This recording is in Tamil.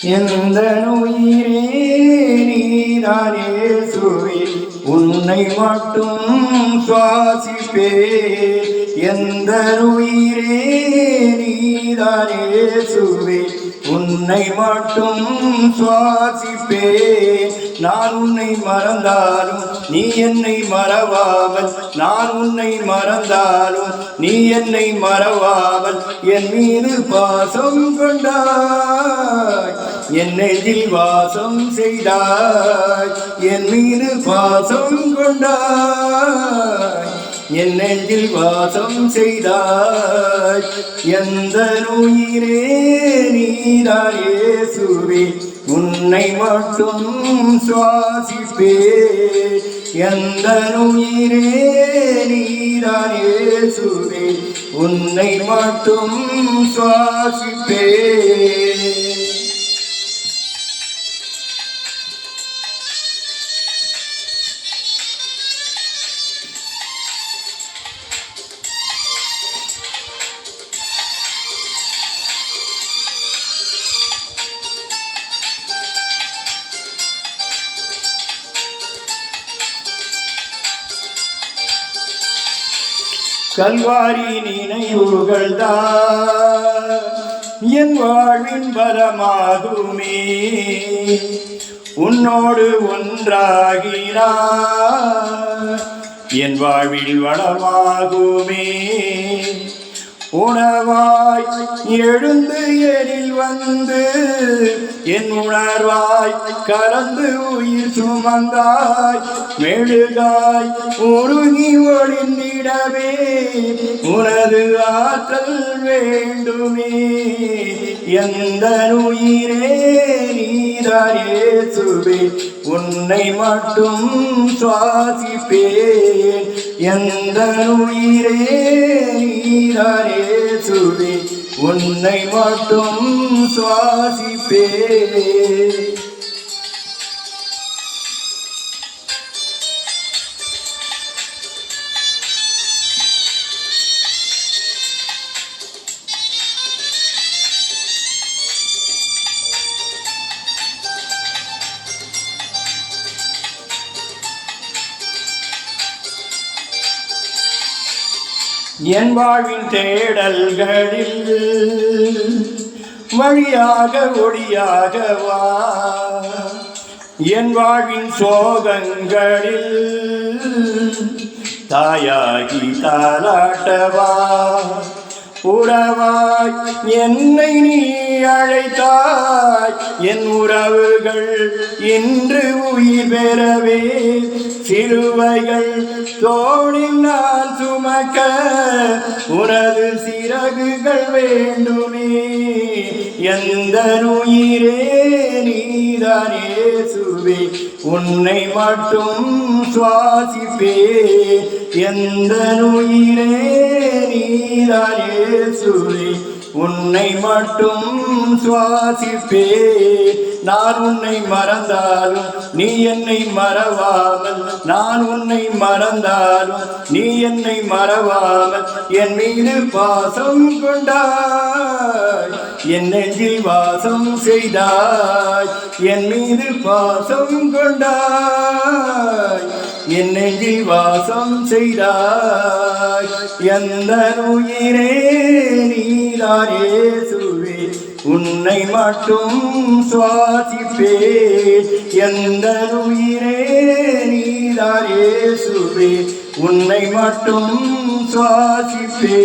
எந்த உயிரே நீதானே சுவே உன்னை மட்டும் சுவாசிப்பே எந்த உயிரே நீதானே சுவே உன்னை மட்டும் சுவாசிப்பே நான் உன்னை மறந்தாலும் நீ என்னை மறவாமல் நான் உன்னை மறந்தாலும் நீ என்னை மறவாமல் என் மீது பாசம் கொண்டாய் என் நெஞ்சில் வாசம் செய்தாய் என் மீது பாசம் கொண்டாய் என் நெஞ்சில் வாசம் செய்தாய் எந்த உயிரே நீதானே இயேசுவே உன்னை மட்டும் சுவாசிப்பே எந்த உயிரே நீதானே இயேசுவே உன்னை மட்டும் சுவாசிப்பே கல்வாரி நினைவுகள் தான் என் வாழ்வின் பலமாகுமே உன்னோடு ஒன்றாகிறார் என் வாழ்வில் வளமாகுமே உணவாய் எழுந்து எனில் வந்து என் உணர்வாய் கலந்து உயிர் சுமந்தாய் மெழுகாய் உருகி ஒளிந்திடவே உனது ஆற்றல் வேண்டுமே எந்த உயிரே நீதானே இயேசுவே உன்னை மட்டும் சுவாசிப்பேன் எந்த உயிரே நீதானே இயேசுவே உன்னை மட்டும் சுவாசிப்பேன் என் வாழ்வின் தேடல்களில் வழியாக ஒளியாக வா என் வாழ்வின் சோகங்களில் தாயாகி தாலாட்டவா உறவாய் என்னை நீ அழைத்தாய் என் உறவுகள் இன்று உயிர் பெறவே சிலுவைகள் தோளினால் சுமக்க உனது சிறகுகள் வேண்டுமே எந்த உயிரே நீதானே இயேசுவே உன்னை மட்டும் சுவாசிப்பே எந்த உயிரே நீதானே இயேசுவே உன்னை மட்டும் சுவாசிப்பே நான் உன்னை மறந்தாலும் நீ என்னை மறவாமல் நான் உன்னை மறந்தாலும் நீ என்னை மறவாமல் என் மீது பாசம் கொண்டாய் என் நெஞ்சில் வாசம் செய்தாய் என் மீது பாசம் கொண்டாய் என் நெஞ்சில் வாசம் செய்தாய் எந்த உயிரே நீதானே இயேசுவே உன்னை மட்டும் சுவாசிப்பே எந்த உயிரே நீதானே இயேசுவே உன்னை மட்டும் சுவாசிப்பே